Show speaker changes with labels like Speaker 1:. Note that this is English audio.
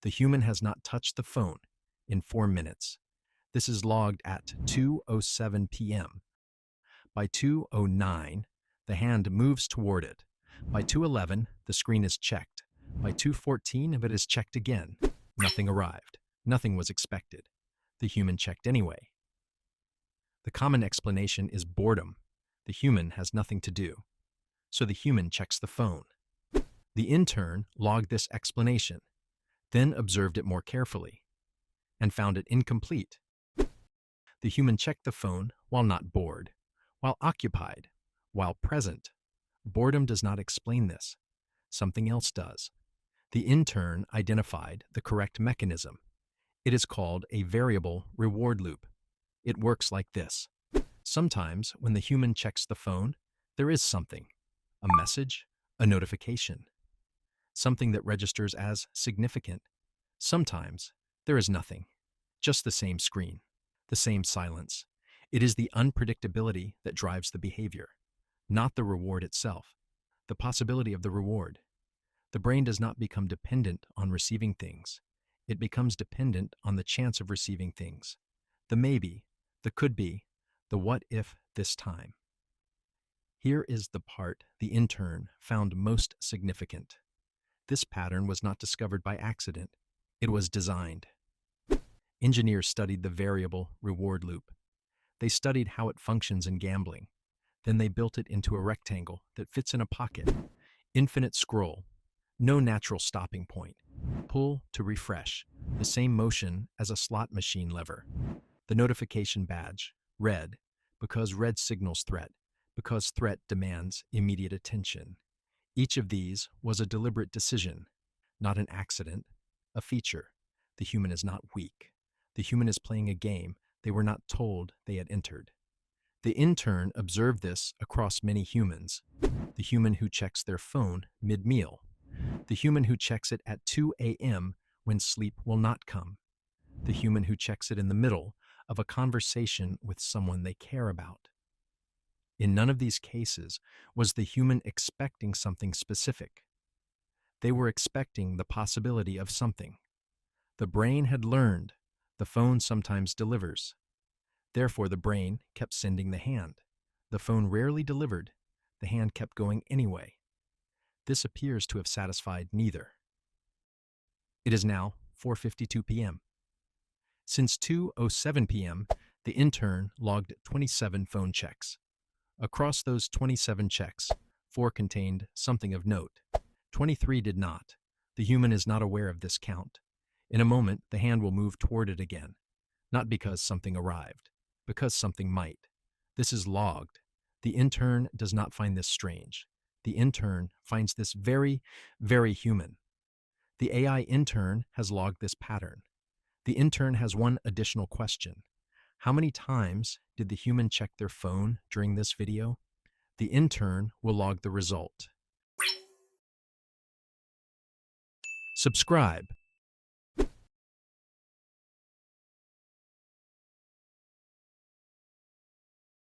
Speaker 1: The human has not touched the phone in 4 minutes. This is logged at 2:07 p.m. By 2:09, the hand moves toward it. By 2:11, the screen is checked. By 2:14, it is checked again. Nothing arrived. Nothing was expected. The human checked anyway. The common explanation is boredom. The human has nothing to do. So the human checks the phone. The intern logged this explanation, then observed it more carefully, and found it incomplete. The human checked the phone while not bored, while occupied, while present. Boredom does not explain this. Something else does. The intern identified the correct mechanism. It is called a variable reward loop. It works like this. Sometimes, when the human checks the phone, there is something, a message, a notification, something that registers as significant. Sometimes, there is nothing, just the same screen, the same silence. It is the unpredictability that drives the behavior, not the reward itself, the possibility of the reward. The brain does not become dependent on receiving things. It becomes dependent on the chance of receiving things, the maybe, the could be, the what if this time. Here is the part the intern found most significant. This pattern was not discovered by accident. It was designed. Engineers studied the variable reward loop. They studied how it functions in gambling. Then they built it into a rectangle that fits in a pocket. Infinite scroll. No natural stopping point. Pull to refresh. The same motion as a slot machine lever. The notification badge, red, because red signals threat, because threat demands immediate attention. Each of these was a deliberate decision, not an accident, a feature. The human is not weak. The human is playing a game they were not told they had entered. The intern observed this across many humans. The human who checks their phone mid-meal. The human who checks it at 2 a.m. when sleep will not come. The human who checks it in the middle of a conversation with someone they care about. In none of these cases was the human expecting something specific. They were expecting the possibility of something. The brain had learned the phone sometimes delivers. Therefore, the brain kept sending the hand. The phone rarely delivered. The hand kept going anyway. This appears to have satisfied neither. It is now 4:52 p.m. Since 2:07 p.m., the intern logged 27 phone checks. Across those 27 checks, 4 contained something of note. 23 did not. The human is not aware of this count. In a moment, the hand will move toward it again, not because something arrived, because something might. This is logged. The intern does not find this strange. The intern finds this very, very human. The AI intern has logged this pattern. The intern has one additional question. How many times did the human check their phone during this video? The intern will log the result. Subscribe